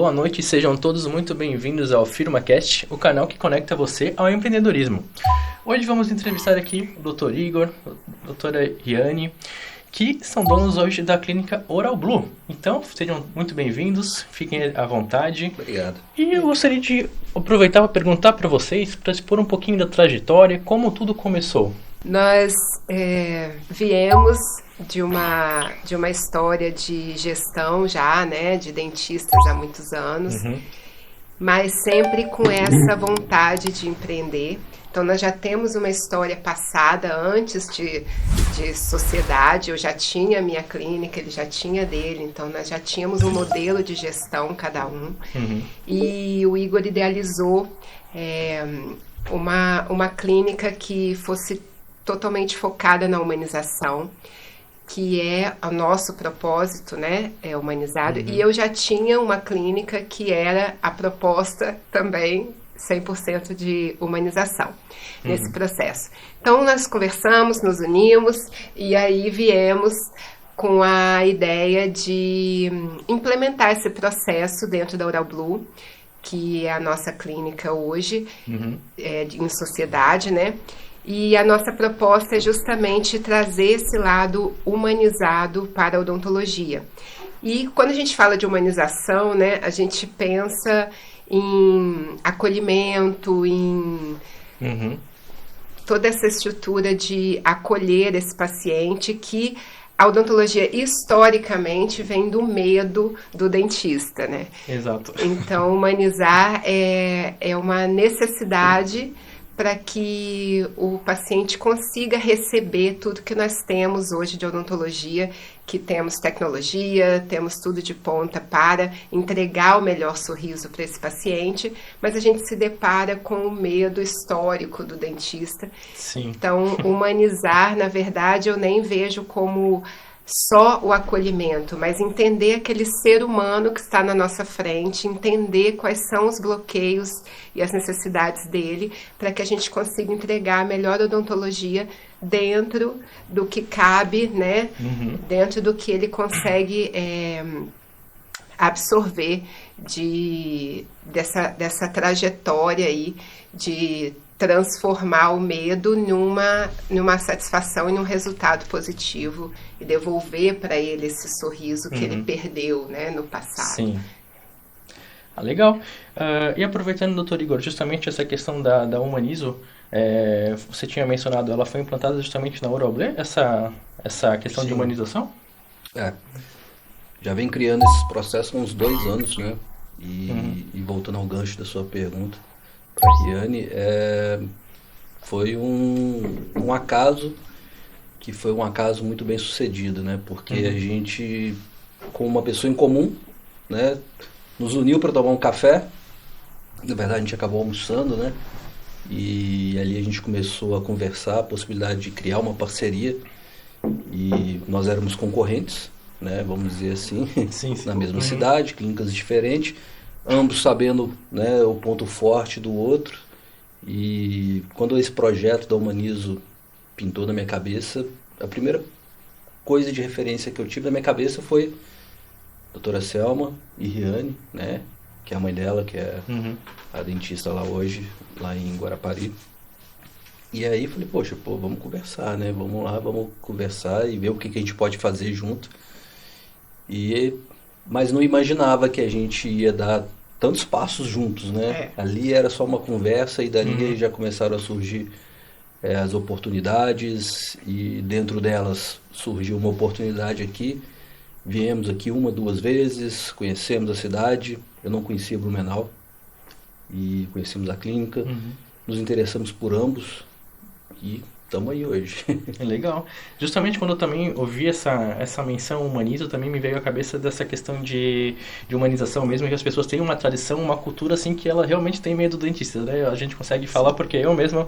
boa noite e sejam todos muito bem-vindos ao FirmaCast, o canal que conecta você ao empreendedorismo. Hoje vamos entrevistar aqui o Dr. Igor, a doutora Riane, que são donos hoje da clínica Oral Blue. Então, sejam muito bem-vindos, fiquem à vontade. Obrigado. E eu gostaria de aproveitar para perguntar para vocês, para expor um pouquinho da trajetória, como tudo começou. Nós viemos de uma história de gestão já, né, de dentistas há muitos anos, mas sempre com essa vontade de empreender. Então, nós já temos uma história passada antes de sociedade. Eu já tinha a minha clínica, ele já tinha dele. Então, nós já tínhamos um modelo de gestão, cada um. E o Igor idealizou uma clínica que fosse totalmente focada na humanização, que é o nosso propósito, né? É humanizado. E eu já tinha uma clínica que era a proposta também 100% de humanização nesse processo. Então, nós conversamos, nos unimos e aí viemos com a ideia de implementar esse processo dentro da Oral Blue, que é a nossa clínica hoje, em sociedade, né? E a nossa proposta é justamente trazer esse lado humanizado para a odontologia. E quando a gente fala de humanização, né, a gente pensa em acolhimento, em toda essa estrutura de acolher esse paciente, que a odontologia historicamente vem do medo do dentista, né? Exato. Então, humanizar é uma necessidade para que o paciente consiga receber tudo que nós temos hoje de odontologia, que temos tecnologia, temos tudo de ponta para entregar o melhor sorriso para esse paciente, mas a gente se depara com o medo histórico do dentista. Sim. Então, humanizar, na verdade, eu nem vejo como só o acolhimento, mas entender aquele ser humano que está na nossa frente, entender quais são os bloqueios e as necessidades dele, para que a gente consiga entregar a melhor odontologia dentro do que cabe, né? Dentro do que ele consegue absorver dessa trajetória aí de transformar o medo numa satisfação e num resultado positivo e devolver para ele esse sorriso que ele perdeu, né, no passado. Sim. Legal. E aproveitando, doutor Igor, justamente essa questão da Humanizo, você tinha mencionado, ela foi implantada justamente na Oral Blue, essa questão de humanização? Já vem criando esses processos há uns 2 anos, né? E voltando ao gancho da sua pergunta para a Riane, foi um acaso, que foi um acaso muito bem sucedido, né? Porque a gente, com uma pessoa em comum, né, nos uniu para tomar um café. Na verdade, a gente acabou almoçando, né? E ali a gente começou a conversar a possibilidade de criar uma parceria. E nós éramos concorrentes, né? Vamos dizer assim, na mesma cidade, clínicas diferentes, ambos sabendo, né, o ponto forte do outro. E quando esse projeto da Humanizo pintou na minha cabeça, a primeira coisa de referência que eu tive na minha cabeça foi a doutora Selma e Riane, né, que é a mãe dela, que é a dentista lá hoje, lá em Guarapari. E aí falei, poxa, vamos conversar, né? Vamos lá, vamos conversar e ver o que a gente pode fazer junto. Mas não imaginava que a gente ia dar tantos passos juntos, né? Ali era só uma conversa e dali já começaram a surgir as oportunidades, e dentro delas surgiu uma oportunidade aqui. Viemos aqui 1, 2 vezes, conhecemos a cidade. Eu não conhecia Blumenau e conhecemos a clínica, nos interessamos por ambos e estamos aí hoje. Legal. Justamente quando eu também ouvi essa menção humanizo, também me veio à cabeça dessa questão de humanização mesmo, que as pessoas têm uma tradição, uma cultura assim que ela realmente tem medo do dentista, né? A gente consegue falar porque eu mesmo,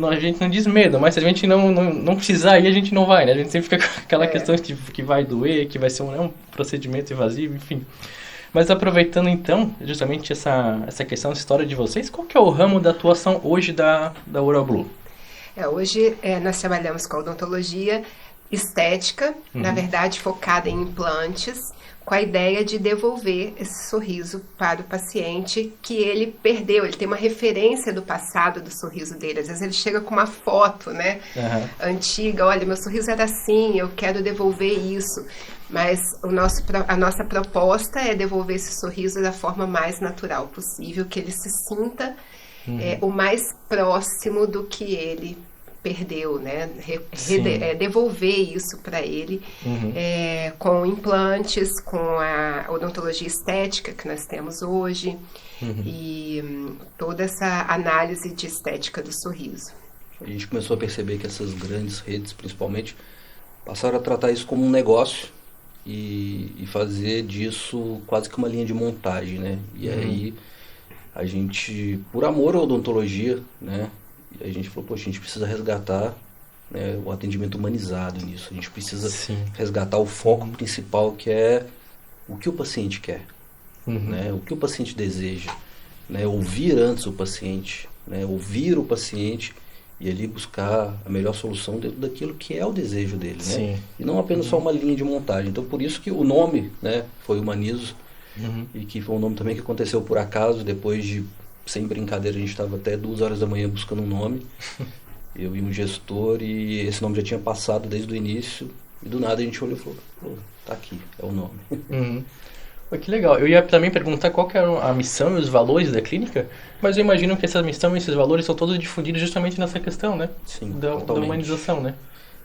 a gente não diz medo, mas se a gente não precisar ir, a gente não vai, né? A gente sempre fica com aquela questão que vai doer, que vai ser um procedimento invasivo, enfim. Mas aproveitando então, justamente essa questão, essa história de vocês, qual que é o ramo da atuação hoje da Oral Blue? Hoje nós trabalhamos com odontologia estética, na verdade focada em implantes, com a ideia de devolver esse sorriso para o paciente que ele perdeu. Ele tem uma referência do passado do sorriso dele. Às vezes ele chega com uma foto, né, antiga, olha, meu sorriso era assim, eu quero devolver isso. Mas a nossa proposta é devolver esse sorriso da forma mais natural possível, que ele se sinta o mais próximo do que ele perdeu, né? Devolver isso para ele com implantes, com a odontologia estética que nós temos hoje e toda essa análise de estética do sorriso. A gente começou a perceber que essas grandes redes, principalmente, passaram a tratar isso como um negócio e fazer disso quase que uma linha de montagem, né? E aí a gente, por amor à odontologia, né? E a gente falou, poxa, a gente precisa resgatar, né, o atendimento humanizado nisso. A gente precisa resgatar o foco principal, que é o que o paciente quer, né, o que o paciente deseja, né, ouvir antes o paciente, né, ouvir o paciente e ali buscar a melhor solução dentro daquilo que é o desejo dele, né? E não apenas só uma linha de montagem. Então, por isso que o nome, né, foi Humanizo, e que foi um nome também que aconteceu por acaso, depois de, sem brincadeira, a gente estava até 2 horas da manhã buscando um nome, eu e um gestor, e esse nome já tinha passado desde o início, e do nada a gente olhou e falou, pô, tá aqui, é o nome. Pô, que legal. Eu ia também perguntar qual que era a missão e os valores da clínica, mas eu imagino que essa missão e esses valores são todos difundidos justamente nessa questão, né? Sim, da humanização, né?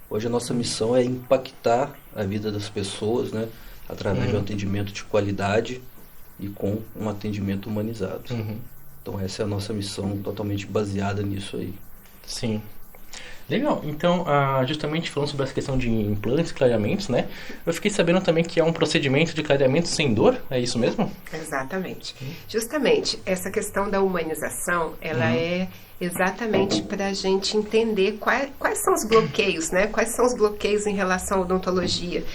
Hoje a nossa missão é impactar a vida das pessoas, né, através de um atendimento de qualidade e com um atendimento humanizado. Então essa é a nossa missão, totalmente baseada nisso aí. Sim. Legal. Então, justamente falando sobre essa questão de implantes e clareamentos, né? Eu fiquei sabendo também que é um procedimento de clareamento sem dor, é isso mesmo? Exatamente. Justamente, essa questão da humanização, ela é exatamente para a gente entender quais são os bloqueios, né? Quais são os bloqueios em relação à odontologia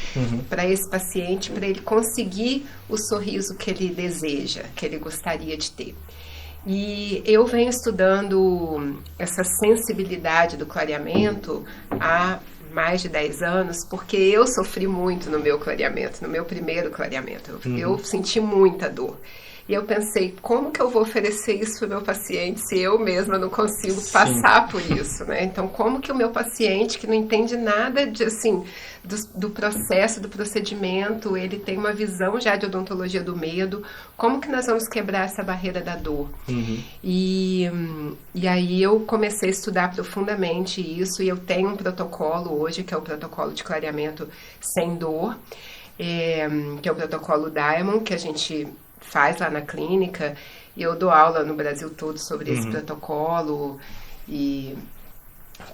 para esse paciente, para ele conseguir o sorriso que ele deseja, que ele gostaria de ter. E eu venho estudando essa sensibilidade do clareamento há mais de 10 anos, porque eu sofri muito no meu clareamento, no meu primeiro clareamento. Eu senti muita dor. E eu pensei, como que eu vou oferecer isso para o meu paciente se eu mesma não consigo passar por isso, né? Então, como que o meu paciente, que não entende nada de, assim, do processo, do procedimento, ele tem uma visão já de odontologia do medo, como que nós vamos quebrar essa barreira da dor? E aí eu comecei a estudar profundamente isso, e eu tenho um protocolo hoje, que é o protocolo de clareamento sem dor, que é o protocolo Diamond, que a gente faz lá na clínica, e eu dou aula no Brasil todo sobre esse protocolo, e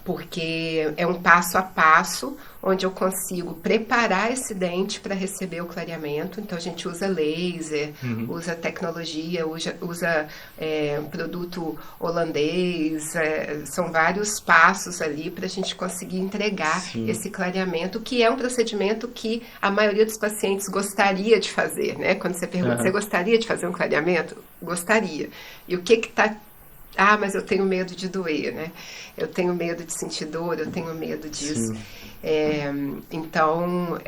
porque é um passo a passo onde eu consigo preparar esse dente para receber o clareamento. Então a gente usa laser, usa tecnologia, usa produto holandês, são vários passos ali para a gente conseguir entregar esse clareamento, que é um procedimento que a maioria dos pacientes gostaria de fazer, né? Quando você pergunta, você gostaria de fazer um clareamento? Gostaria. E o que está... Ah, mas eu tenho medo de doer, né? Eu tenho medo de sentir dor, eu tenho medo disso. Então,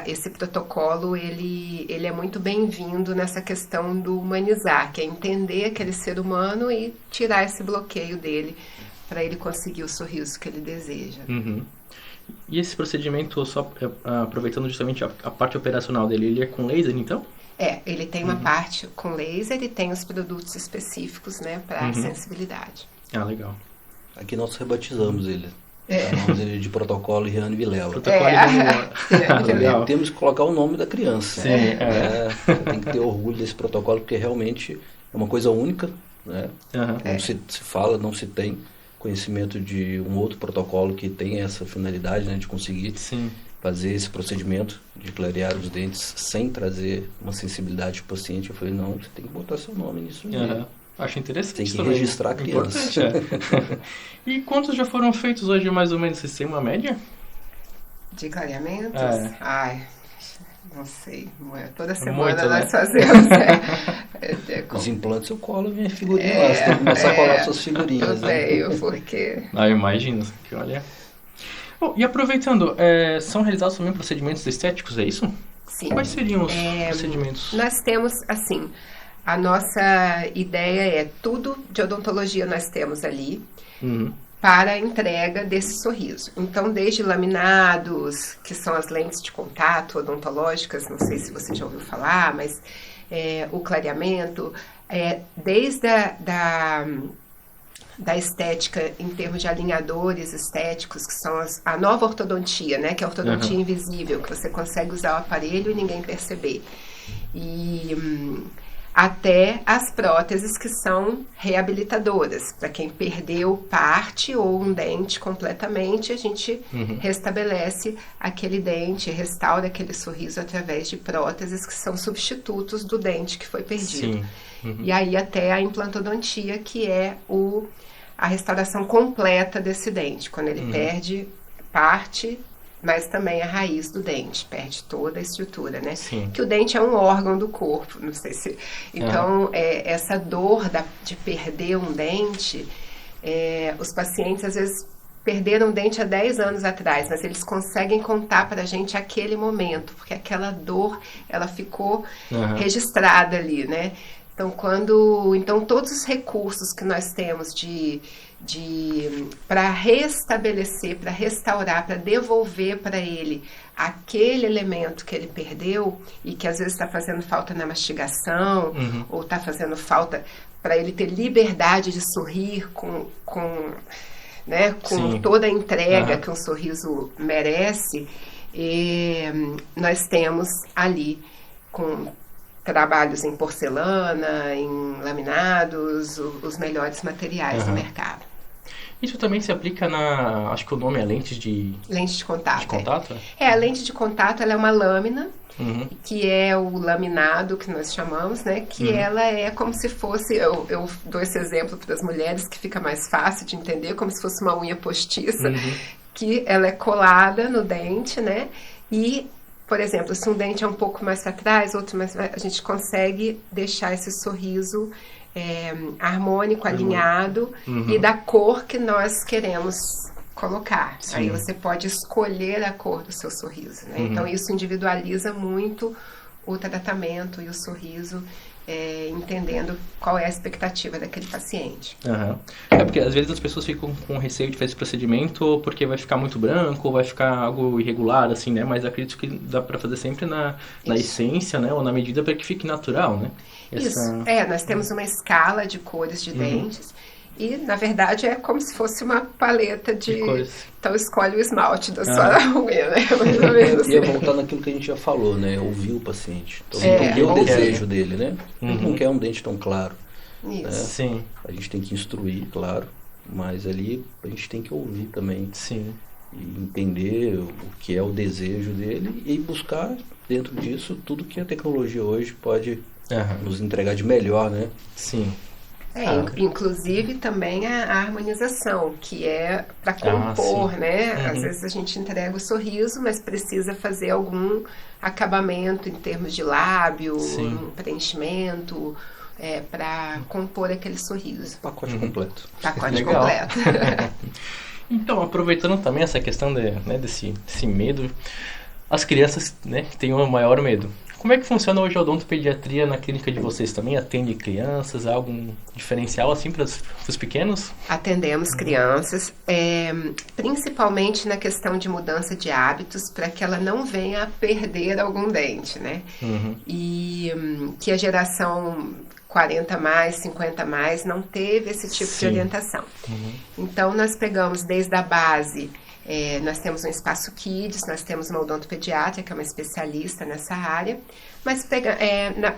esse protocolo, ele é muito bem-vindo nessa questão do humanizar, que é entender aquele ser humano e tirar esse bloqueio dele para ele conseguir o sorriso que ele deseja. E esse procedimento, só aproveitando justamente a parte operacional dele, ele é com laser, então? Ele tem uma parte com laser e tem os produtos específicos, né, para sensibilidade. Ah, legal. Aqui nós rebatizamos ele. Chamamos ele de protocolo Riane Vilela. Protocolo Legal. Temos que colocar o nome da criança. Sim, Você tem que ter orgulho desse protocolo, porque realmente é uma coisa única, né? Não se fala, não se tem conhecimento de um outro protocolo que tem essa finalidade, né, de conseguir fazer esse procedimento de clarear os dentes sem trazer uma sensibilidade para o paciente. Eu falei, não, você tem que botar seu nome nisso mesmo. Acho interessante. Tem que também registrar a criança. E quantos já foram feitos hoje, mais ou menos? Vocês têm uma média? De clareamentos? Ai, não sei. Toda semana muito, nós né? fazemos. Os implantes eu colo minha figurinha lá. Você tem que começar a colar suas figurinhas. Eu tenho, porque... Eu imagino. Que olha... Bom, e aproveitando, são realizados também procedimentos estéticos, é isso? Sim. Quais seriam os procedimentos? Nós temos, assim, a nossa ideia é tudo de odontologia nós temos ali para a entrega desse sorriso. Então, desde laminados, que são as lentes de contato odontológicas, não sei se você já ouviu falar, mas o clareamento, desde da estética em termos de alinhadores estéticos, que são a nova ortodontia, né? Que é a ortodontia invisível, que você consegue usar o aparelho e ninguém perceber. E até as próteses que são reabilitadoras. Para quem perdeu parte ou um dente completamente, a gente restabelece aquele dente, restaura aquele sorriso através de próteses que são substitutos do dente que foi perdido. Sim. E aí até a implantodontia, que é a restauração completa desse dente, quando ele perde parte, mas também a raiz do dente, perde toda a estrutura, né? Sim. Que o dente é um órgão do corpo, não sei se... Então, essa dor de perder um dente, os pacientes às vezes perderam o dente há 10 anos atrás, mas eles conseguem contar pra gente aquele momento, porque aquela dor, ela ficou registrada ali, né? Então, todos os recursos que nós temos para restabelecer, para restaurar, para devolver para ele aquele elemento que ele perdeu e que às vezes está fazendo falta na mastigação ou está fazendo falta para ele ter liberdade de sorrir com toda a entrega que um sorriso merece, nós temos ali com trabalhos em porcelana, em laminados, os melhores materiais do mercado. Isso também se aplica acho que o nome é lente de contato. De contato? A lente de contato, ela é uma lâmina, que é o laminado que nós chamamos, né? Que ela é como se fosse, eu dou esse exemplo para as mulheres que fica mais fácil de entender, como se fosse uma unha postiça, que ela é colada no dente, né? E por exemplo, se um dente é um pouco mais para trás, outro mais, a gente consegue deixar esse sorriso harmônico, alinhado e da cor que nós queremos colocar. Sim. Aí você pode escolher a cor do seu sorriso, né? Então isso individualiza muito o tratamento e o sorriso, entendendo qual é a expectativa daquele paciente. Porque às vezes as pessoas ficam com receio de fazer esse procedimento porque vai ficar muito branco, vai ficar algo irregular, assim, né? Mas acredito que dá para fazer sempre na essência, né? Ou na medida para que fique natural, né? Isso. Nós temos uma escala de cores de dentes e, na verdade, é como se fosse uma paleta de cores. Então, escolhe o esmalte da sua unha, né? Mais ou menos. E voltar naquilo que a gente já falou, né? Ouvir o paciente. Então, entender o desejo dele, né? Ele não quer um dente tão claro. Isso. Né? Sim. A gente tem que instruir, claro, mas ali a gente tem que ouvir também. Sim. E entender o que é o desejo dele e buscar, dentro disso, tudo que a tecnologia hoje pode nos entregar de melhor, né? Sim. Inclusive também a harmonização, que é para compor, né? Às vezes a gente entrega o sorriso, mas precisa fazer algum acabamento em termos de lábio, um preenchimento, para compor aquele sorriso. Pacote completo. Pacote completo. Então, aproveitando também essa questão desse medo, as crianças, né, têm o maior medo. Como é que funciona hoje a odontopediatria na clínica de vocês? Também atende crianças? Há algum diferencial assim para os pequenos? Atendemos crianças, principalmente na questão de mudança de hábitos, para que ela não venha a perder algum dente, né? E que a geração 40 mais, 50 mais, não teve esse tipo de orientação. Então, nós pegamos desde a base, nós temos um espaço Kids, nós temos uma odontopediatra, que é uma especialista nessa área, mas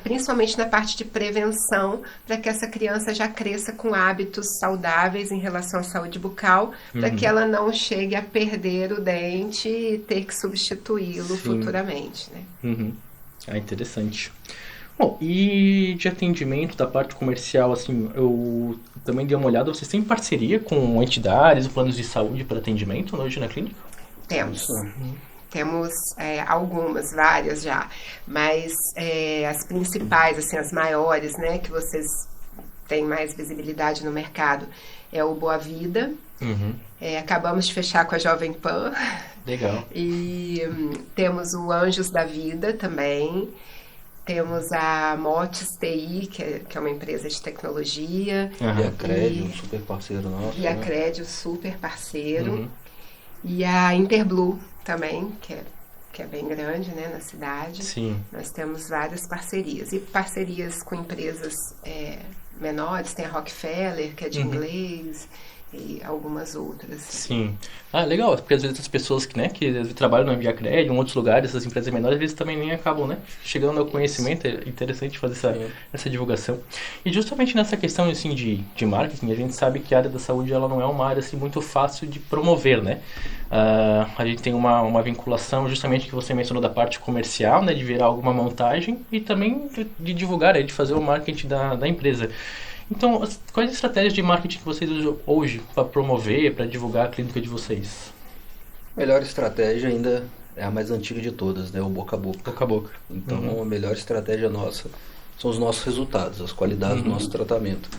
principalmente na parte de prevenção, para que essa criança já cresça com hábitos saudáveis em relação à saúde bucal, para que ela não chegue a perder o dente e ter que substituí-lo futuramente, né? Interessante. Bom, e de atendimento da parte comercial, assim, eu também dei uma olhada, vocês têm parceria com entidades, planos de saúde para atendimento hoje na clínica? Temos. Temos algumas, várias já, mas as principais, assim, as maiores, né, que vocês tem mais visibilidade no mercado é o Boa Vida. Acabamos de fechar com a Jovem Pan. Legal. E temos o Anjos da Vida também. Temos a Motes TI, que é uma empresa de tecnologia. E a Cred, um super parceiro nosso. E a Cred, um super parceiro. E a Interblue também, que é bem grande, né, na cidade. Sim. Nós temos várias parcerias. E parcerias com empresas menores, tem a Rockefeller, que é de inglês, e algumas outras. Sim. Legal, porque às vezes as pessoas que, né, que trabalham na ViaCred, em outros lugares, essas empresas menores, eles também nem acabam, né, chegando ao conhecimento. É interessante fazer essa divulgação. E justamente nessa questão, assim, de marketing, a gente sabe que a área da saúde, ela não é uma área, assim, muito fácil de promover, né? A gente tem uma vinculação, justamente, que você mencionou da parte comercial, né, de virar alguma montagem, e também de divulgar, de fazer o marketing da empresa. Então, quais as estratégias de marketing que vocês usam hoje para promover, para divulgar a clínica de vocês? A melhor estratégia ainda é a mais antiga de todas, né? O boca a boca. Boca a boca. Então, a melhor estratégia nossa são os nossos resultados, as qualidades do nosso tratamento.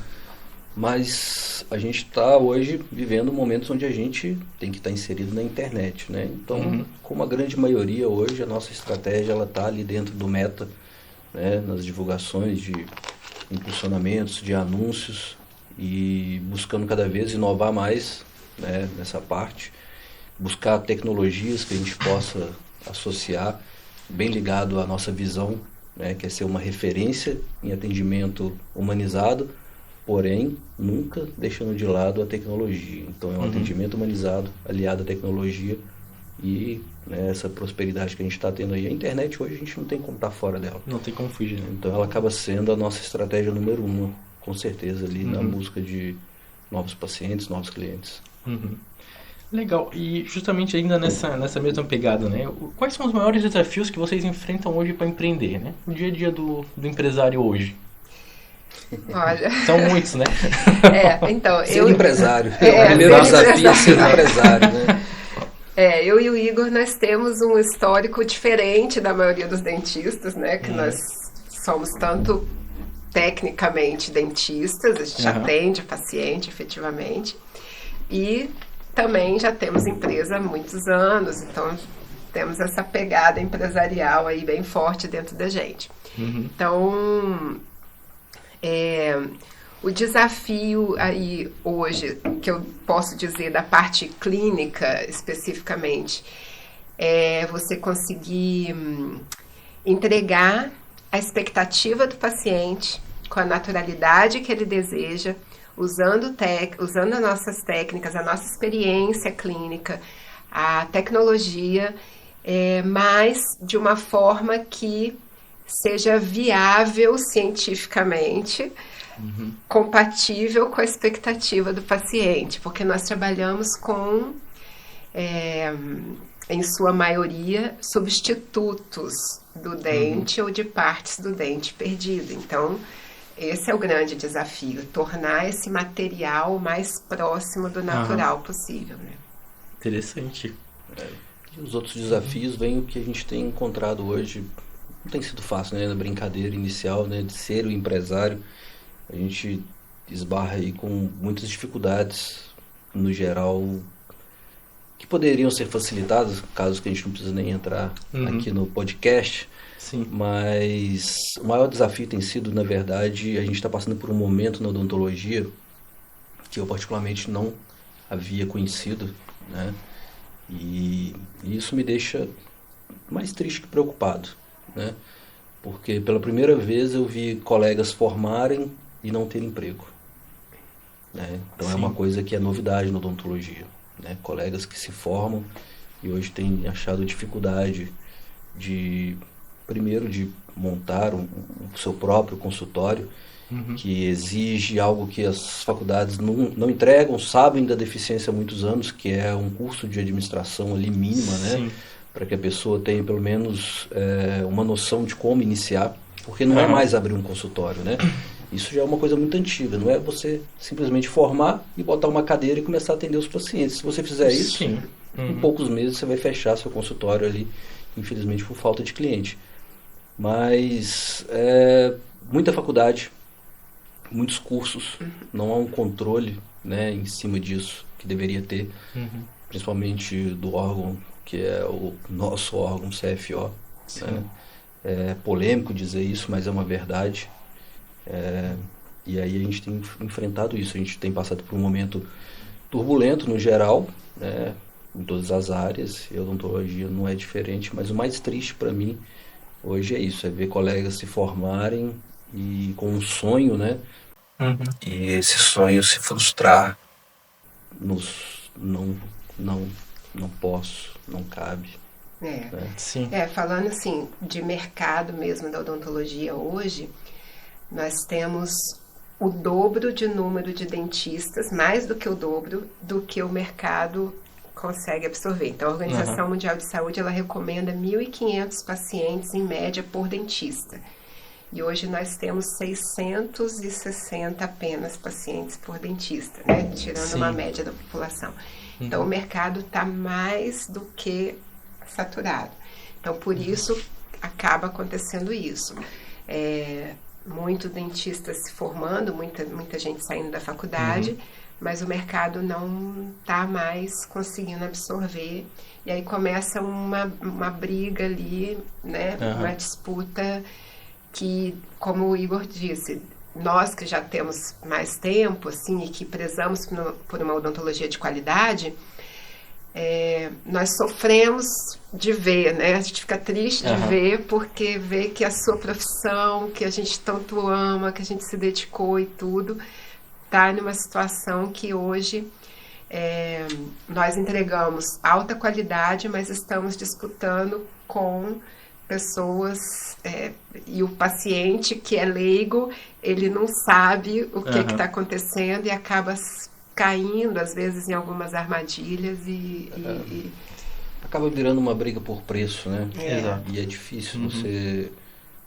Mas a gente está hoje vivendo momentos onde a gente tem que estar inserido na internet, né? Então, como a grande maioria hoje, a nossa estratégia ela está ali dentro do Meta, né? Nas divulgações de impulsionamentos, de anúncios, e buscando cada vez inovar mais, né, nessa parte, buscar tecnologias que a gente possa associar, bem ligado à nossa visão, né, que é ser uma referência em atendimento humanizado, porém nunca deixando de lado a tecnologia. Então é um atendimento humanizado aliado à tecnologia e, né, essa prosperidade que a gente está tendo aí. A internet hoje a gente não tem como estar fora dela. Não tem como fugir, né? Então ela acaba sendo a nossa estratégia número 1, com certeza, ali na busca de novos pacientes, novos clientes. Legal. E justamente ainda nessa mesma pegada, né? Quais são os maiores desafios que vocês enfrentam hoje para empreender, né? O dia a dia do empresário hoje. Olha. São muitos, né? Então, ser empresário. O primeiro desafio é ser empresário, né? Eu e o Igor, nós temos um histórico diferente da maioria dos dentistas, né? Que nós somos tanto tecnicamente dentistas, a gente atende paciente efetivamente, e também já temos empresa há muitos anos, então temos essa pegada empresarial aí bem forte dentro da gente. Então, o desafio aí hoje, que eu posso dizer da parte clínica especificamente, é você conseguir entregar a expectativa do paciente com a naturalidade que ele deseja, usando as nossas técnicas, a nossa experiência clínica, a tecnologia, mas de uma forma que seja viável cientificamente, compatível com a expectativa do paciente, porque nós trabalhamos com, em sua maioria, substitutos do dente ou de partes do dente perdido. Então, esse é o grande desafio, tornar esse material mais próximo do natural possível, né? Interessante. E os outros desafios vêm o que a gente tem encontrado hoje. Não tem sido fácil, né? Na brincadeira inicial, né, de ser o empresário, a gente esbarra aí com muitas dificuldades, no geral, que poderiam ser facilitadas, casos que a gente não precisa nem entrar aqui no podcast. Sim. Mas o maior desafio tem sido, na verdade, a gente está passando por um momento na odontologia que eu particularmente não havia conhecido, né? E isso me deixa mais triste que preocupado, né? Porque pela primeira vez eu vi colegas formarem e não ter emprego, né? Então é uma coisa que é novidade na odontologia, né? Colegas que se formam e hoje têm achado dificuldade primeiro de montar o seu próprio consultório, que exige algo que as faculdades não entregam, sabem da deficiência há muitos anos, que é um curso de administração ali mínima, né? Para que a pessoa tenha pelo menos uma noção de como iniciar, porque não é mais abrir um consultório, né? Isso já é uma coisa muito antiga, não é você simplesmente formar e botar uma cadeira e começar a atender os pacientes. Se você fizer isso, em poucos meses você vai fechar seu consultório ali, infelizmente por falta de cliente. Mas muita faculdade muitos cursos, não há um controle, né, em cima disso que deveria ter, principalmente do órgão que é o nosso órgão CFO, né? Sim. É polêmico dizer isso, mas é uma verdade. E aí a gente tem enfrentado isso, a gente tem passado por um momento turbulento no geral, né, em todas as áreas, e a odontologia não é diferente, mas o mais triste para mim hoje é isso, é ver colegas se formarem e com um sonho, né, Uhum. e esse sonho se frustrar nos não não posso, não cabe, É. né? Sim. Falando assim de mercado mesmo da odontologia hoje, nós temos o dobro de número de dentistas, mais do que o dobro, do que o mercado consegue absorver. Então, a Aham. Organização Mundial de Saúde, ela recomenda 1.500 pacientes em média por dentista. E hoje nós temos 660 apenas pacientes por dentista, né? Tirando uma Sim. média da população. Então, o mercado está mais do que saturado. Então, por isso, acaba acontecendo isso. Muito dentista se formando, muita gente saindo da faculdade, mas o mercado não está mais conseguindo absorver. E aí começa uma briga ali, né? Uma Aham. disputa que, como o Igor disse, nós que já temos mais tempo, assim, e que prezamos por uma odontologia de qualidade, nós sofremos de ver, né? A gente fica triste de Aham. ver, porque vê que a sua profissão, que a gente tanto ama, que a gente se dedicou e tudo, está numa situação que hoje nós entregamos alta qualidade, mas estamos disputando com pessoas e o paciente que é leigo, ele não sabe o que está Aham. acontecendo e acaba caindo às vezes em algumas armadilhas Acaba virando uma briga por preço, né? é, Exato. E é difícil Uhum. você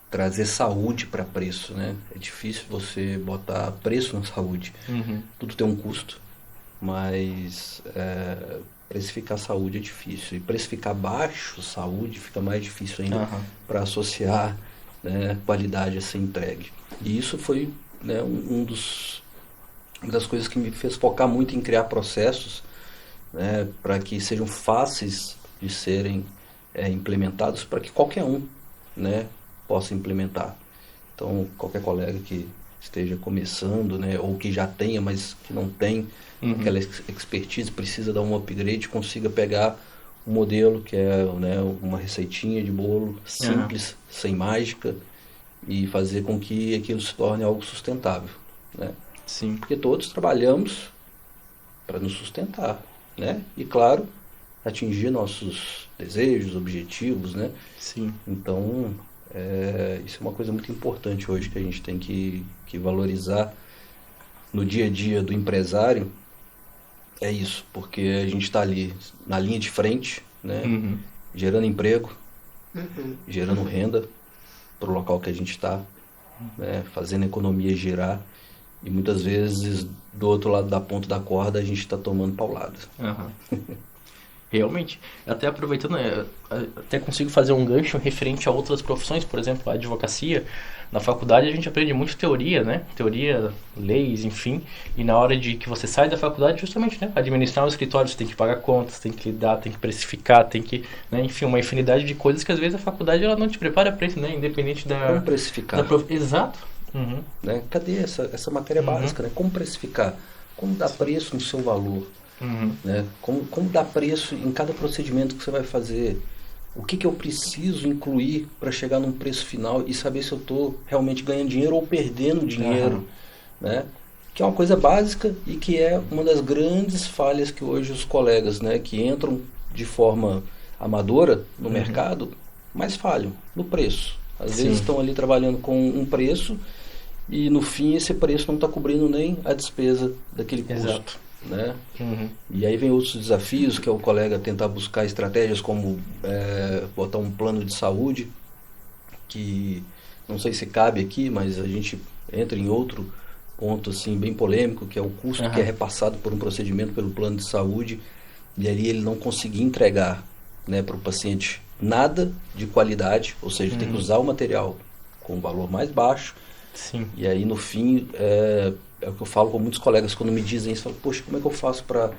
trazer saúde para preço, né? É difícil você botar preço na saúde. Uhum. Tudo tem um custo, mas precificar saúde é difícil. E precificar baixo saúde fica mais difícil ainda Aham. para associar, né, qualidade a ser entregue. E isso foi, né, uma das coisas que me fez focar muito em criar processos, né, para que sejam fáceis de serem implementados, para que qualquer um, né, possa implementar. Então, qualquer colega que esteja começando, né, ou que já tenha, mas que não tem Uhum. aquela expertise, precisa dar um upgrade, consiga pegar um modelo que é, né, uma receitinha de bolo Aham. simples, sem mágica, e fazer com que aquilo se torne algo sustentável, né? Sim. Porque todos trabalhamos para nos sustentar, né? E claro, atingir nossos desejos, objetivos, né? Sim. Então, isso é uma coisa muito importante hoje que a gente tem que valorizar no dia a dia do empresário. É isso, porque a gente está ali na linha de frente, né? Uhum. Gerando emprego, gerando renda para o local que a gente está, né? Fazendo a economia girar. E muitas vezes, do outro lado da ponta da corda, a gente está tomando paulada. Aham. Realmente. Até aproveitando, até consigo fazer um gancho referente a outras profissões, por exemplo, a advocacia. Na faculdade a gente aprende muito teoria, né? Teoria, leis, enfim. E na hora de que você sai da faculdade, justamente, né? Administrar um escritório, você tem que pagar contas, tem que lidar, tem que precificar, tem que, né? Enfim, uma infinidade de coisas que às vezes a faculdade ela não te prepara para isso, né? Independente Como da precificar? Exato. Uhum. Né? Cadê essa matéria Uhum. básica, né? Como precificar? Como dar preço no seu valor? Uhum. Né? Como dar preço em cada procedimento que você vai fazer? O que eu preciso incluir para chegar num preço final e saber se eu estou realmente ganhando dinheiro ou perdendo dinheiro, Aham. né? Que é uma coisa básica e que é uma das grandes falhas que hoje os colegas, né, que entram de forma amadora no Uhum. mercado, mas falham no preço. Às vezes Sim. estão ali trabalhando com um preço e no fim esse preço não está cobrindo nem a despesa daquele custo, Exato. né? Uhum. E aí vem outros desafios, que é o colega tentar buscar estratégias como botar um plano de saúde, que não sei se cabe aqui, mas a gente entra em outro ponto assim bem polêmico, que é o custo que é Aham. repassado por um procedimento pelo plano de saúde, e ali ele não conseguir entregar, né, para o paciente nada de qualidade, ou seja, tem que Uhum. usar o material com um valor mais baixo, Sim. E aí, no fim, é o que eu falo com muitos colegas quando me dizem isso. Eu falo, poxa, como é que eu faço para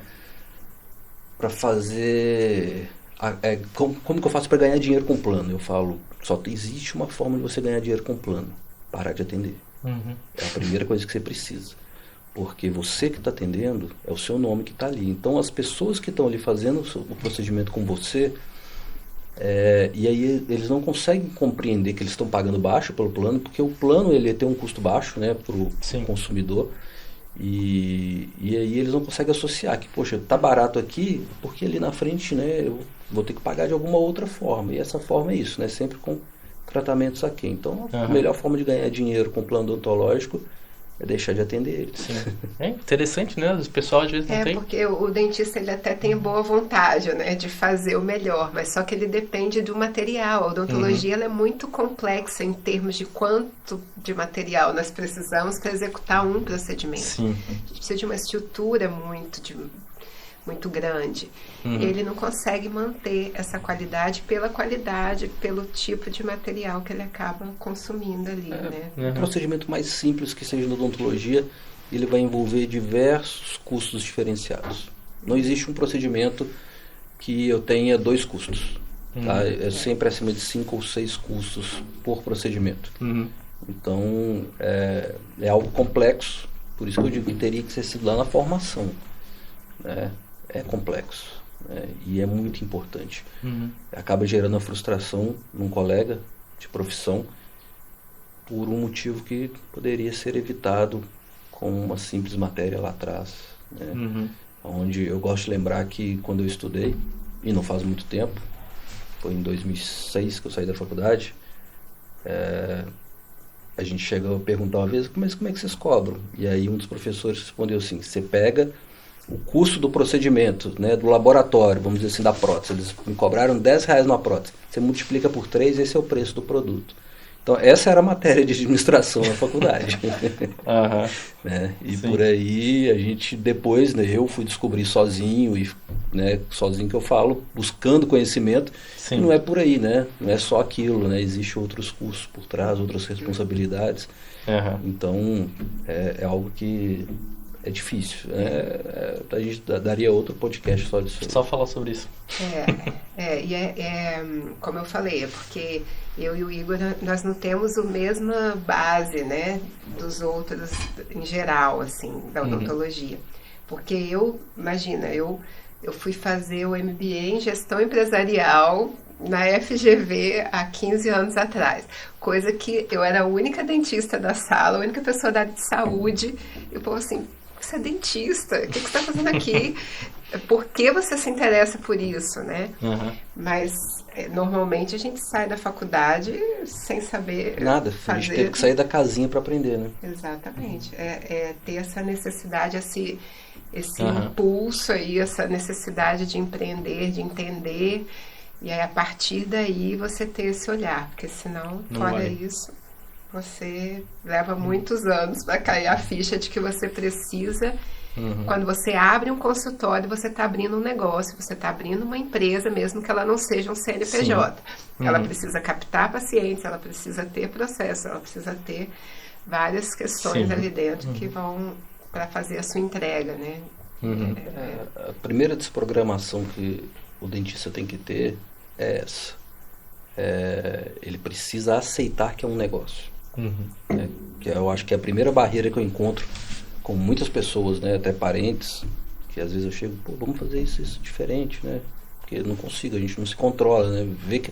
fazer... como que eu faço para ganhar dinheiro com plano? Eu falo, existe uma forma de você ganhar dinheiro com plano. Parar de atender. Uhum. É a primeira coisa que você precisa. Porque você que está atendendo é o seu nome que está ali. Então, as pessoas que estão ali fazendo o procedimento com você... e aí eles não conseguem compreender que eles estão pagando baixo pelo plano, porque o plano ele tem um custo baixo, né, para o consumidor, e aí eles não conseguem associar que, poxa, tá barato aqui, porque ali na frente, né, eu vou ter que pagar de alguma outra forma, e essa forma é isso, né, sempre com tratamentos aqui. Então, a melhor forma de ganhar dinheiro com plano odontológico é deixar de atender eles. Sim. É interessante, né? O pessoal às vezes não tem. Porque o dentista ele até tem boa vontade, né, de fazer o melhor, mas só que ele depende do material. A odontologia ela é muito complexa em termos de quanto de material nós precisamos para executar um procedimento. Sim. A gente precisa de uma estrutura muito grande. Ele não consegue manter essa qualidade, pelo tipo de material que ele acaba consumindo ali, né? Um procedimento mais simples que seja na odontologia, ele vai envolver diversos custos diferenciados. Não existe um procedimento que eu tenha 2 custos. Tá? É sempre acima de 5 ou 6 custos por procedimento. Então, é algo complexo. Por isso que eu digo que teria que ser sido lá na formação. Né? É complexo, né? E é muito importante. Acaba gerando a frustração num colega de profissão por um motivo que poderia ser evitado com uma simples matéria lá atrás, né? Onde eu gosto de lembrar que quando eu estudei, e não faz muito tempo, foi em 2006 que eu saí da faculdade, a gente chegou a perguntar uma vez, mas como é que vocês cobram? E aí um dos professores respondeu assim, você pega o custo do procedimento, né, do laboratório, vamos dizer assim, da prótese. Eles me cobraram R$10 numa prótese. Você multiplica por 3, esse é o preço do produto. Então, essa era a matéria de administração na faculdade. Né? E sim, por aí, a gente depois, né, eu fui descobrir sozinho, e né, sozinho que eu falo, buscando conhecimento, e não é por aí, né? Não é só aquilo, né? Existem outros custos por trás, outras responsabilidades. Então, é algo que é difícil. A gente daria outro podcast só disso. Só falar sobre isso. Como eu falei, é porque eu e o Igor, nós não temos a mesma base, né, dos outros em geral, assim, da odontologia. Porque imagina, eu fui fazer o MBA em gestão empresarial na FGV há 15 anos atrás. Coisa que eu era a única dentista da sala, a única pessoa da área de saúde. E o povo assim, você é dentista, o que você está fazendo aqui? Por que você se interessa por isso, né? Mas normalmente a gente sai da faculdade sem saber nada, fazer. A gente teve que sair da casinha para aprender, né? Exatamente. Ter essa necessidade, esse impulso aí, essa necessidade de empreender, de entender, e aí a partir daí você ter esse olhar, porque senão, fora isso, você leva muitos anos para cair a ficha de que você precisa. Quando você abre um consultório, você está abrindo um negócio, você está abrindo uma empresa, mesmo que ela não seja um CNPJ. Ela precisa captar pacientes, ela precisa ter processo, ela precisa ter várias questões ali dentro que vão para fazer a sua entrega, né? A primeira desprogramação que o dentista tem que ter é essa. Ele precisa aceitar que é um negócio. Que eu acho que é a primeira barreira que eu encontro com muitas pessoas, né, até parentes, que às vezes eu chego, vamos fazer isso diferente, né? Porque eu não consigo, a gente não se controla, né? Vê que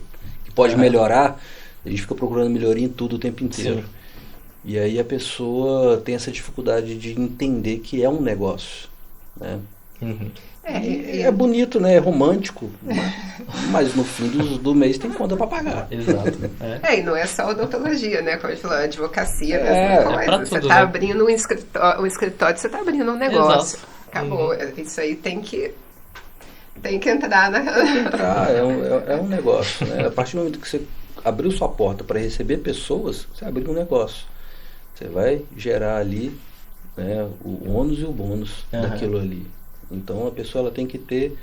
pode melhorar, a gente fica procurando melhoria em tudo o tempo inteiro. E aí a pessoa tem essa dificuldade de entender que é um negócio, né? É bonito, né? É romântico, mas no fim do mês tem conta para pagar. Exato. E não é só odontologia, né? Como a gente falou, a advocacia é a mesma coisa. Você está abrindo um escritório, você está abrindo um negócio. Exato. Acabou. Isso aí tem que entrar na... Tem que entrar, é um negócio, né? A partir do momento que você abriu sua porta para receber pessoas, você abriu um negócio. Você vai gerar ali, né, o ônus e o bônus daquilo ali. Então a pessoa ela tem que ter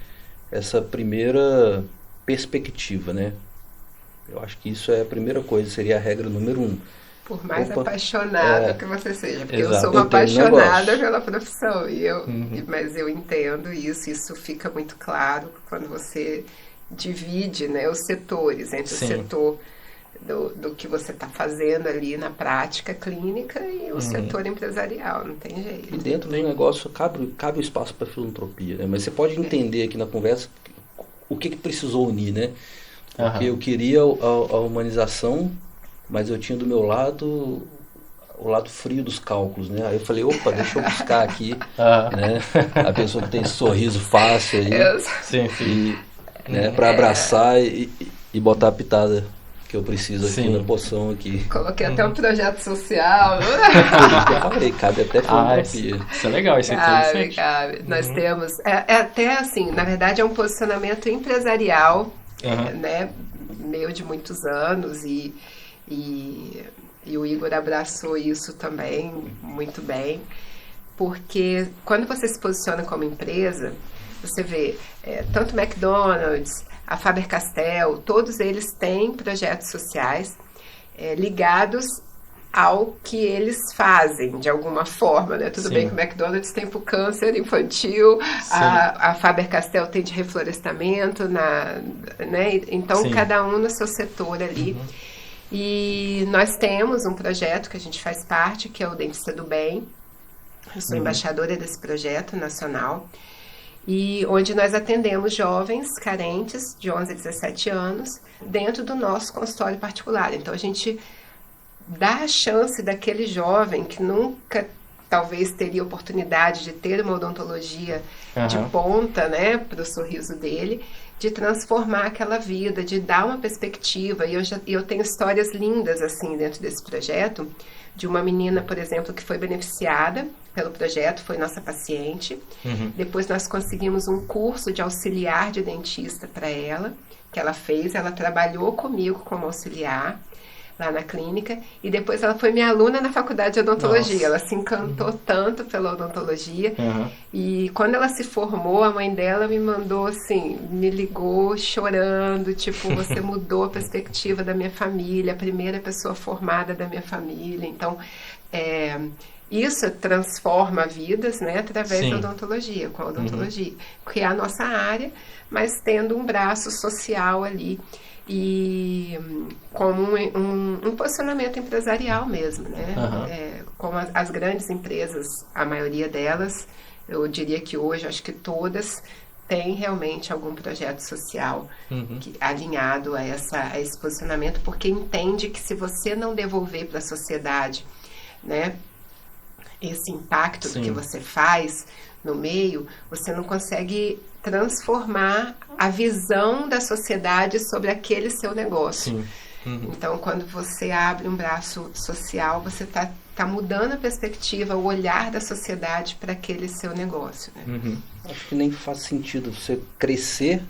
essa primeira perspectiva, né? Eu acho que isso é a primeira coisa, seria a regra número 1. Por mais Opa, apaixonado que você seja, porque eu Exato. sou uma eu tenho um apaixonada negócio. pela profissão, mas eu entendo isso fica muito claro quando você divide, né, os setores, entre o Sim. setor do que você está fazendo ali na prática clínica e o setor empresarial, não tem E jeito. dentro do negócio cabe o espaço para filantropia, né? Mas você pode entender aqui na conversa o que precisou unir, né? Porque Aham. eu queria a humanização, mas eu tinha do meu lado o lado frio dos cálculos, né? Aí eu falei, opa, deixa eu buscar aqui, Aham. né? A pessoa que tem esse sorriso fácil aí, Eu Sim, sim. e, né, para abraçar e botar a pitada que eu preciso aqui na Sim. poção aqui. coloquei até um projeto social. Por isso que eu falei, cabe até Isso, filantropia. isso é legal, isso é Cabe, interessante. cabe. Nós temos. É até assim, na verdade, é um posicionamento empresarial, Aham. né? Meu de muitos anos, e, e o Igor abraçou isso também muito bem, porque quando você se posiciona como empresa, você vê tanto McDonald's, a Faber-Castell, todos eles têm projetos sociais ligados ao que eles fazem, de alguma forma, né? Tudo bem Sim. que o McDonald's tem para o câncer infantil, Sim. a Faber-Castell tem de reflorestamento, né? Então, Sim. cada um no seu setor ali. E nós temos um projeto que a gente faz parte, que é o Dentista do Bem. Eu sou embaixadora desse projeto nacional, e onde nós atendemos jovens carentes de 11 a 17 anos dentro do nosso consultório particular. Então, a gente dá a chance daquele jovem que nunca talvez teria oportunidade de ter uma odontologia de Aham. ponta, né, para o sorriso dele, de transformar aquela vida, de dar uma perspectiva. E eu tenho histórias lindas assim dentro desse projeto, de uma menina, por exemplo, que foi beneficiada pelo projeto, foi nossa paciente. Depois nós conseguimos um curso de auxiliar de dentista para ela, que ela fez, ela trabalhou comigo como auxiliar lá na clínica, e depois ela foi minha aluna na faculdade de odontologia. Nossa. Ela se encantou tanto pela odontologia, Aham. e quando ela se formou, a mãe dela me mandou assim, me ligou chorando, tipo, você mudou a perspectiva da minha família, a primeira pessoa formada da minha família. Então, isso transforma vidas, né, através Sim. da odontologia, com a odontologia, que é a nossa área, mas tendo um braço social ali, e como um posicionamento empresarial mesmo, né? Aham. Como as grandes empresas, a maioria delas, eu diria que hoje, acho que todas têm realmente algum projeto social alinhado a esse posicionamento, porque entende que se você não devolver para a sociedade, né, esse impacto do que Sim. você faz no meio, você não consegue transformar a visão da sociedade sobre aquele seu negócio. Sim. Então, quando você abre um braço social, você está mudando a perspectiva, o olhar da sociedade para aquele seu negócio, né? Acho que nem faz sentido você crescer,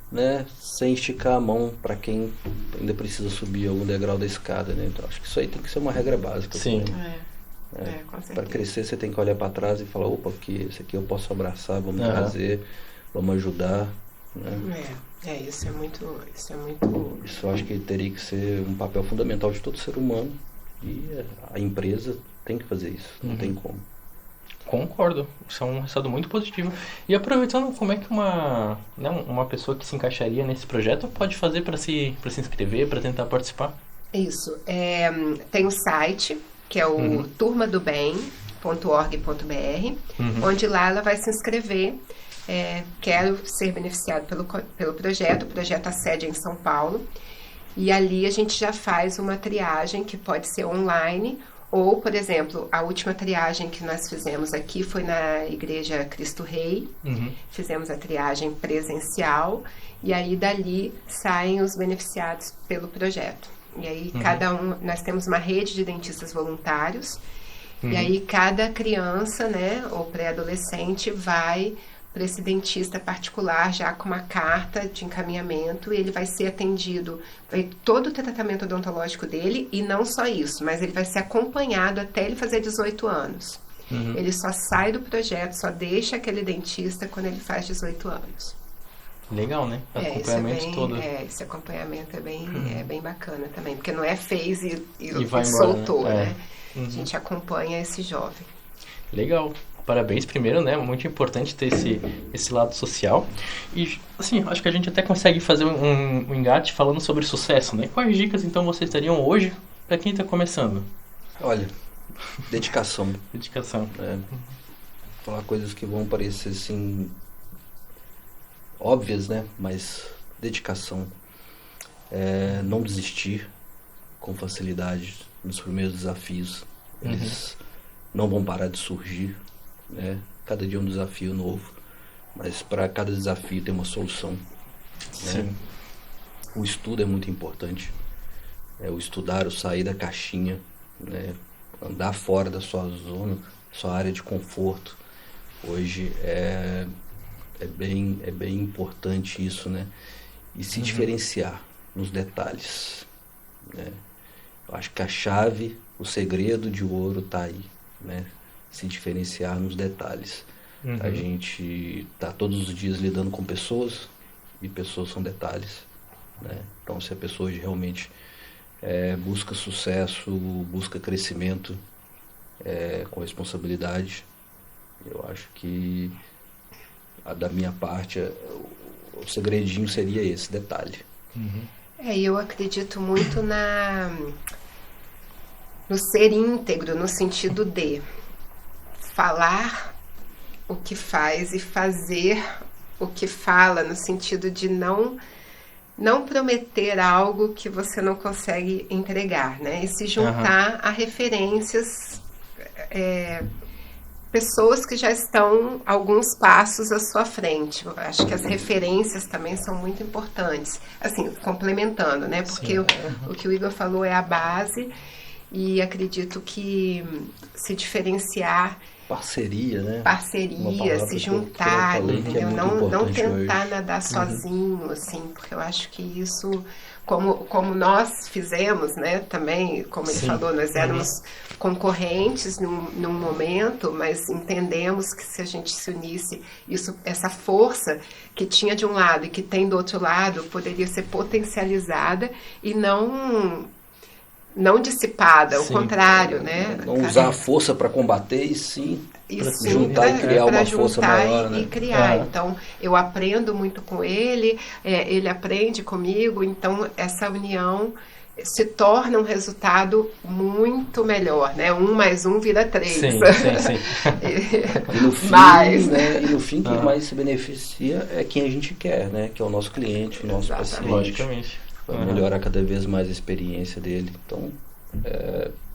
né, sem esticar a mão para quem ainda precisa subir algum degrau da escada, né? Então acho que isso aí tem que ser uma regra básica. Sim. Com certeza. Para crescer você tem que olhar para trás e falar, opa, que esse aqui eu posso abraçar, vamos Aham. trazer, vamos ajudar, né? Isso é muito. Isso eu acho que teria que ser um papel fundamental de todo ser humano, e a empresa tem que fazer isso, não tem como. Concordo, isso é um resultado muito positivo. E aproveitando, como é que uma pessoa que se encaixaria nesse projeto pode fazer para se inscrever, para tentar participar? Isso. Tem o site, que é o turmadobem.org.br, onde lá ela vai se inscrever. Quero ser beneficiado pelo projeto. O projeto a sede é em São Paulo. E ali a gente já faz uma triagem que pode ser online, ou, por exemplo, a última triagem que nós fizemos aqui foi na Igreja Cristo Rei. Fizemos a triagem presencial, e aí dali saem os beneficiados pelo projeto. E aí nós temos uma rede de dentistas voluntários, e aí cada criança, né, ou pré-adolescente vai para esse dentista particular já com uma carta de encaminhamento, e ele vai ser atendido, todo o tratamento odontológico dele, e não só isso, mas ele vai ser acompanhado até ele fazer 18 anos. Ele só sai do projeto, só deixa aquele dentista quando ele faz 18 anos. Legal, né? Isso é Acompanhamento bem, todo. esse acompanhamento é bem bacana também, porque não é fez E vai e embora, né? soltou, né? A Uhum. gente acompanha esse jovem. Legal. Parabéns primeiro, né? Muito importante ter esse lado social. E, assim, acho que a gente até consegue fazer um engate falando sobre sucesso, né? Quais dicas, então, vocês teriam hoje para quem está começando? Olha, dedicação, Dedicação. né? Falar coisas que vão parecer assim óbvias, né? Mas dedicação. Não desistir com facilidade nos primeiros desafios. Eles não vão parar de surgir, né? Cada dia é um desafio novo, mas para cada desafio tem uma solução, né? Sim. O estudo é muito importante. O estudar, o sair da caixinha, né? Andar fora da sua zona, sua área de conforto. Hoje é bem importante isso, né? E se diferenciar nos detalhes, né? Eu acho que a chave, o segredo de ouro está aí, né? Se diferenciar nos detalhes. A gente está todos os dias lidando com pessoas e pessoas são detalhes, né? Então, se a pessoa hoje realmente busca sucesso, busca crescimento com responsabilidade, eu acho que da minha parte o segredinho seria esse detalhe. Eu acredito muito no ser íntegro, no sentido de falar o que faz e fazer o que fala, no sentido de não prometer algo que você não consegue entregar, né? E se juntar a referências, pessoas que já estão alguns passos à sua frente. Eu acho que as referências também são muito importantes. Assim, complementando, né? Porque o que o Igor falou é a base e acredito que se diferenciar, Parceria, né? Uma parceria, palavra se que eu juntar, falei que é entendeu? muito Não importante tentar hoje. nadar sozinho, assim, porque eu acho que isso, como nós fizemos, né, também, como ele Sim. falou, nós éramos concorrentes num momento, mas entendemos que se a gente se unisse, essa força que tinha de um lado e que tem do outro lado poderia ser potencializada e não dissipada, o Sim. contrário, né? Não usar a força para combater e sim E Pra sim juntar e criar para uma força juntar maior, e né? criar. Então, eu aprendo muito com ele, ele aprende comigo, então essa união se torna um resultado muito melhor, né? 1 mais 1 vira 3. Sim. E no fim, Mais. né? E no fim quem mais se beneficia é quem a gente quer, né? Que é o nosso cliente, o nosso Exatamente. paciente. Logicamente. Vai melhorar cada vez mais a experiência dele. Então,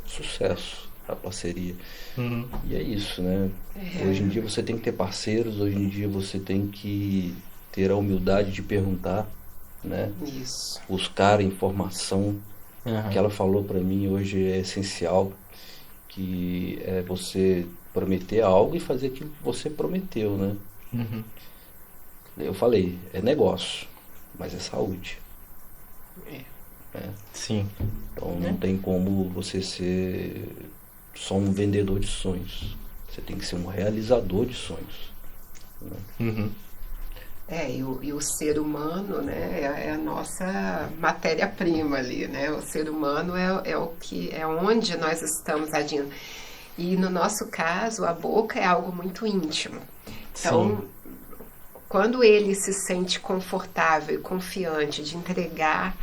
sucesso a parceria. E é isso, né? Hoje em dia você tem que ter parceiros, hoje em dia você tem que ter a humildade de perguntar, né? Isso. Buscar informação. O que ela falou para mim hoje é essencial, que é você prometer algo e fazer aquilo que você prometeu, né? Eu falei, é negócio, mas é saúde. Sim. Então não tem como você ser só um vendedor de sonhos. Você tem que ser um realizador de sonhos. Né? E o ser humano, né, é a nossa matéria-prima ali, né? O ser humano é onde nós estamos agindo. E no nosso caso, a boca é algo muito íntimo. Então, quando ele se sente confortável e confiante de entregar,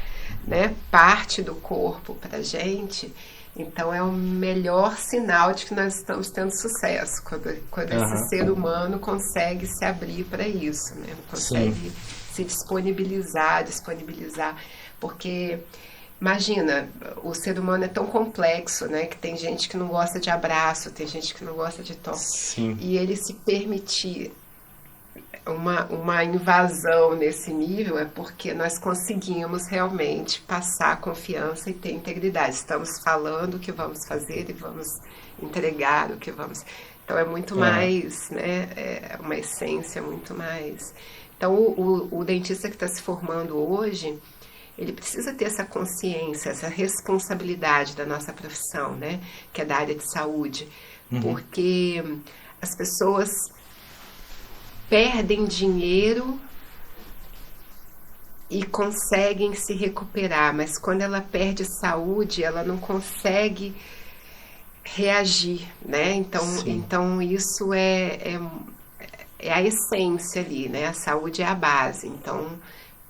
né, parte do corpo para a gente, então é o melhor sinal de que nós estamos tendo sucesso, quando esse ser humano consegue se abrir para isso, né? Consegue se disponibilizar, porque imagina, o ser humano é tão complexo, né? Que tem gente que não gosta de abraço, tem gente que não gosta de toque, e ele se permitir uma invasão nesse nível é porque nós conseguimos realmente passar confiança e ter integridade. Estamos falando o que vamos fazer e vamos entregar o que vamos. Então é muito mais, né? É uma essência muito mais. Então o dentista que está se formando hoje, ele precisa ter essa consciência, essa responsabilidade da nossa profissão, né? Que é da área de saúde, porque as pessoas perdem dinheiro e conseguem se recuperar, mas quando ela perde saúde, ela não consegue reagir, né? Sim. Então isso é a essência ali, né? A saúde é a base, então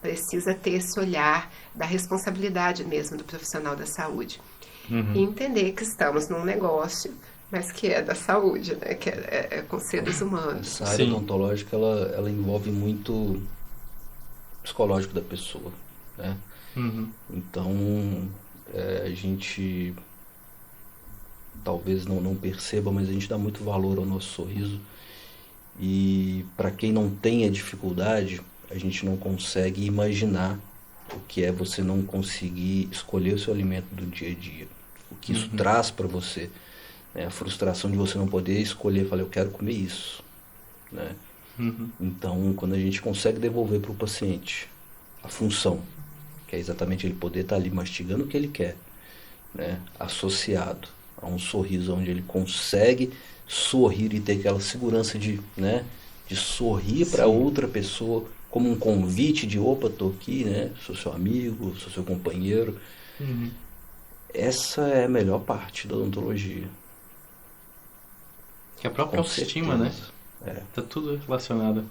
precisa ter esse olhar da responsabilidade mesmo do profissional da saúde. E Uhum. entender que estamos num negócio, mas que é da saúde, né? Que é com seres humanos. Essa área Sim. odontológica, ela envolve muito o psicológico da pessoa, né? Uhum. Então, a gente talvez não perceba, mas a gente dá muito valor ao nosso sorriso. E para quem não tem a dificuldade, a gente não consegue imaginar o que é você não conseguir escolher o seu alimento do dia a dia. O que isso Uhum. traz para você, né? A frustração de você não poder escolher, falar, eu quero comer isso, né? Uhum. Então, quando a gente consegue devolver para o paciente a função, que é exatamente ele poder estar ali mastigando o que ele quer, né? Associado a um sorriso onde ele consegue sorrir e ter aquela segurança de, né, de sorrir para Sim. outra pessoa como um convite de opa, tô aqui, né? Sou seu amigo, sou seu companheiro. Uhum. Essa é a melhor parte da odontologia, Que a própria com autoestima, né? certeza. É, Tá tudo relacionado.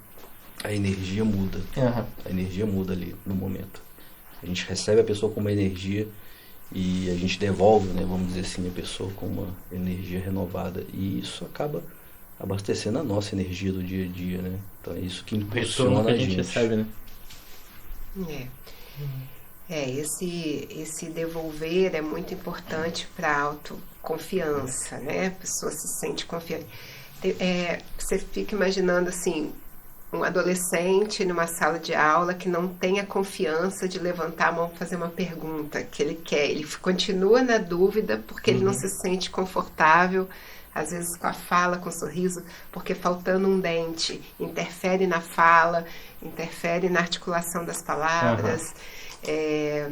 a energia muda. Aham. A energia muda ali no momento. A gente recebe a pessoa com uma energia e a gente devolve, né, vamos dizer assim, a pessoa com uma energia renovada. E isso acaba abastecendo a nossa energia do dia a dia, né? Então é isso que O retorno que impulsiona a a gente gente. recebe, né? É. Esse devolver é muito importante para a autoconfiança, né? A pessoa se sente confiante. Você fica imaginando assim, um adolescente numa sala de aula que não tem a confiança de levantar a mão para fazer uma pergunta que ele quer. Ele continua na dúvida porque ele não Uhum. se sente confortável, às vezes com a fala, com o sorriso, porque faltando um dente interfere na fala, interfere na articulação das Aham. palavras. É,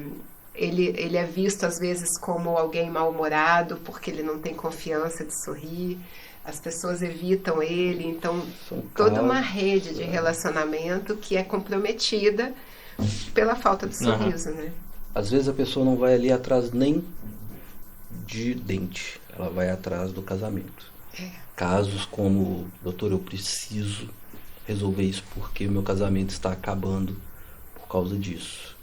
ele é visto às vezes como alguém mal-humorado porque ele não tem confiança de sorrir, as pessoas evitam ele, então São toda uma casos. rede de relacionamento que é comprometida pela falta de Aham. sorriso, né? Às vezes a pessoa não vai ali atrás nem de dente, ela vai atrás do casamento. Casos como, doutor, eu preciso resolver isso porque meu casamento está acabando por causa disso.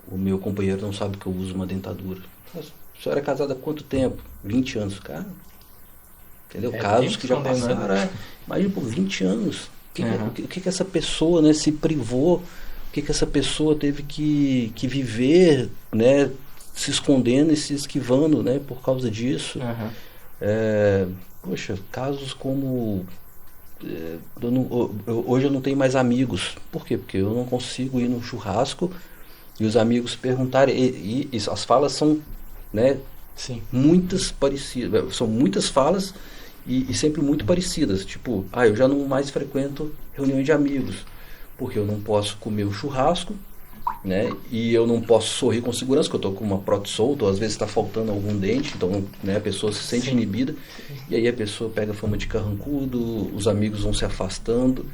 O meu companheiro não sabe que eu uso uma dentadura. Mas, a senhora é casada há quanto tempo? 20 anos, cara. Entendeu? É Casos tempo que já escondendo, né? passaram, imagina por 20 anos. Aham. O que essa pessoa, né, se privou? O que essa pessoa teve que viver, né, se escondendo e se esquivando, né, por causa disso? Aham. É, poxa, casos como hoje eu não tenho mais amigos. Por quê? Porque eu não consigo ir no churrasco e os amigos perguntarem. E as falas são, né, Sim. muitas parecidas. São muitas falas e sempre muito parecidas. Tipo, eu já não mais frequento reuniões de amigos. Porque eu não posso comer o churrasco, né? E eu não posso sorrir com segurança, porque eu tô com uma prótese solta, ou às vezes está faltando algum dente, então, né, a pessoa se sente Sim. inibida, e aí a pessoa pega fama de carrancudo, os amigos vão se afastando,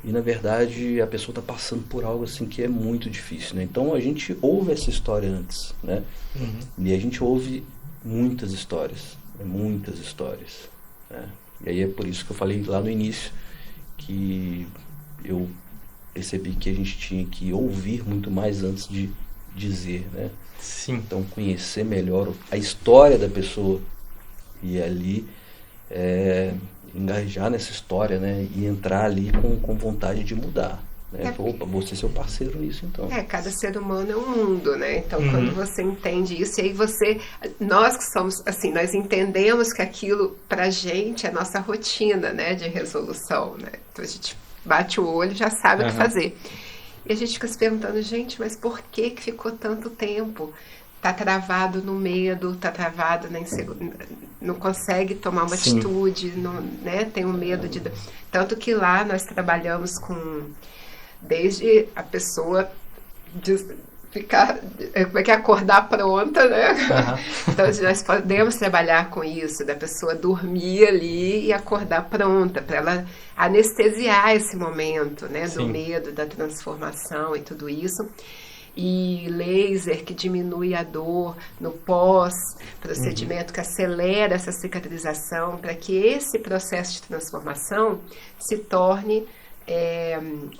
e na verdade a pessoa está passando por algo assim que é muito difícil, né? Então a gente ouve essa história antes, né? Uhum. E a gente ouve muitas histórias, né? Muitas histórias, né? E aí é por isso que eu falei lá no início que eu percebi que a gente tinha que ouvir muito mais antes de dizer, né? Sim. Então conhecer melhor a história da pessoa e ali engajar nessa história, né? E entrar ali com vontade de mudar, né? É, Opa, vou ser seu parceiro nisso então. cada ser humano é um mundo, né? Então, quando Uhum. você entende isso, e aí nós que somos, assim, nós entendemos que aquilo pra gente é nossa rotina, né, de resolução, né? Então a gente bate o olho e já sabe o que Aham. fazer. E a gente fica se perguntando, gente, mas por que que ficou tanto tempo? Tá travado no medo, tá travado na insegurança, não consegue tomar uma Sim. atitude, não, né? Tem um medo de. Tanto que lá nós trabalhamos com desde a pessoa ficar, como é que é, acordar pronta, né? Uhum. Então nós podemos trabalhar com isso, da pessoa dormir ali e acordar pronta, para ela anestesiar esse momento, né, do Sim. medo, da transformação e tudo isso. E laser que diminui a dor no pós-procedimento, que acelera essa cicatrização, para que esse processo de transformação se torne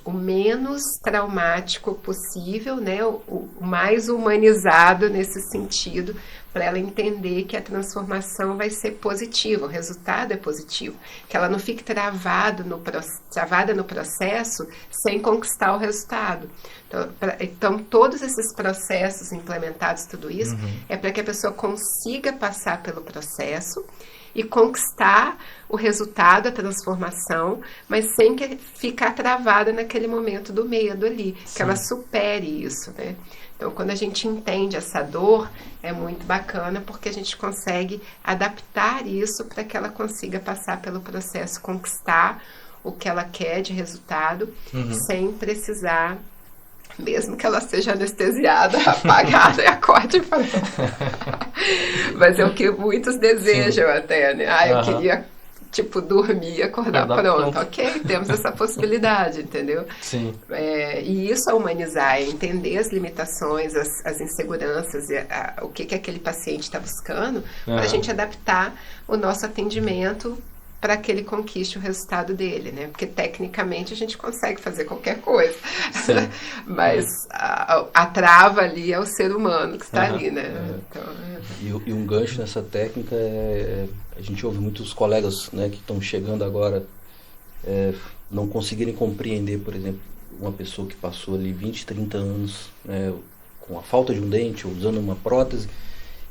o menos traumático possível, né? O mais humanizado nesse sentido, para ela entender que a transformação vai ser positiva, o resultado é positivo, que ela não fique travada no processo sem conquistar o resultado. Então, todos esses processos implementados, tudo isso, é para que a pessoa consiga passar pelo processo e conquistar o resultado, a transformação, mas sem ficar travada naquele momento do medo ali, Sim. que ela supere isso, né? Então, quando a gente entende essa dor, é muito bacana, porque a gente consegue adaptar isso para que ela consiga passar pelo processo, conquistar o que ela quer de resultado, sem precisar, mesmo que ela seja anestesiada, apagada e acorde pronto. Mas é o que muitos desejam. Sim. Até, né? Eu queria, tipo, dormir e acordar pronto. Ok, temos essa possibilidade, entendeu? Sim. E isso é humanizar, é entender as limitações, as inseguranças, o que aquele paciente está buscando, para a gente adaptar o nosso atendimento para que ele conquiste o resultado dele, né? Porque tecnicamente a gente consegue fazer qualquer coisa, mas a trava ali é o ser humano que está ali, né? Então, E um gancho nessa técnica a gente ouve muitos colegas, né, que estão chegando agora não conseguirem compreender, por exemplo, uma pessoa que passou ali 20, 30 anos, né, com a falta de um dente, ou usando uma prótese,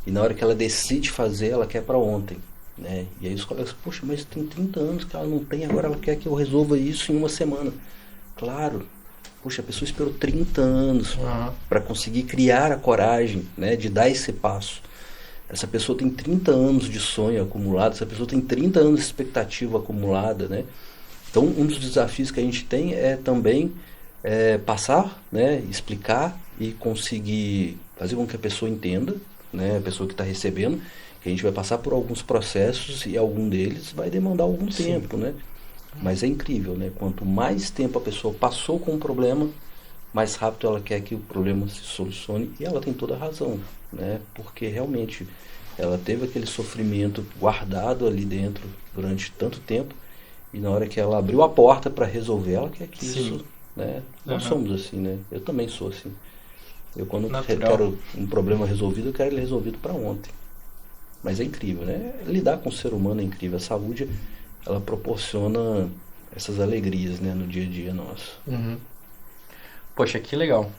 e na hora que ela decide fazer, ela quer para ontem. Né? E aí os colegas, poxa, mas tem 30 anos que ela não tem, agora ela quer que eu resolva isso em uma semana. Claro, poxa, a pessoa esperou 30 anos para conseguir criar a coragem, né, de dar esse passo. Essa pessoa tem 30 anos de sonho acumulado, essa pessoa tem 30 anos de expectativa acumulada, né? Então, um dos desafios que a gente tem é também passar, né, explicar e conseguir fazer com que a pessoa entenda, né, a pessoa que está recebendo, que a gente vai passar por alguns processos e algum deles vai demandar algum tempo, né? Mas é incrível, né? Quanto mais tempo a pessoa passou com o problema, mais rápido ela quer que o problema se solucione, e ela tem toda a razão, né? Porque realmente ela teve aquele sofrimento guardado ali dentro durante tanto tempo, e na hora que ela abriu a porta para resolver, ela quer que isso, né? Nós somos assim, né? Eu também sou assim. Eu quando quero um problema resolvido, eu quero ele resolvido para ontem. Mas é incrível, né? Lidar com o ser humano é incrível. A saúde, ela proporciona essas alegrias, né, no dia a dia nosso. Poxa, que legal.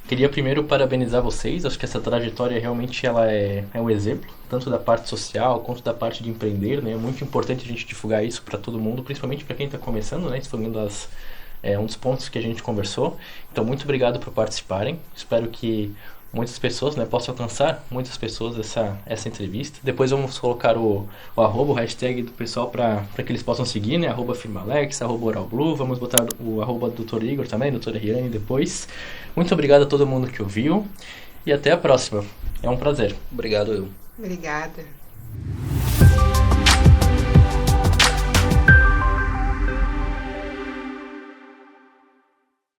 Queria primeiro parabenizar vocês. Acho que essa trajetória realmente ela é um exemplo, tanto da parte social quanto da parte de empreender, né? É muito importante a gente divulgar isso para todo mundo, principalmente para quem está começando, né? Isso foi um dos pontos que a gente conversou. Então, muito obrigado por participarem. Espero que muitas pessoas, né, possam alcançar muitas pessoas essa entrevista. Depois vamos colocar o arroba, o hashtag do pessoal para que eles possam seguir, né? Arroba FirmaAlex, arroba OralBlue. Vamos botar o arroba do Dr. Igor também, doutora Riane depois. Muito obrigado a todo mundo que ouviu e até a próxima. É um prazer. Obrigado, eu. Obrigada.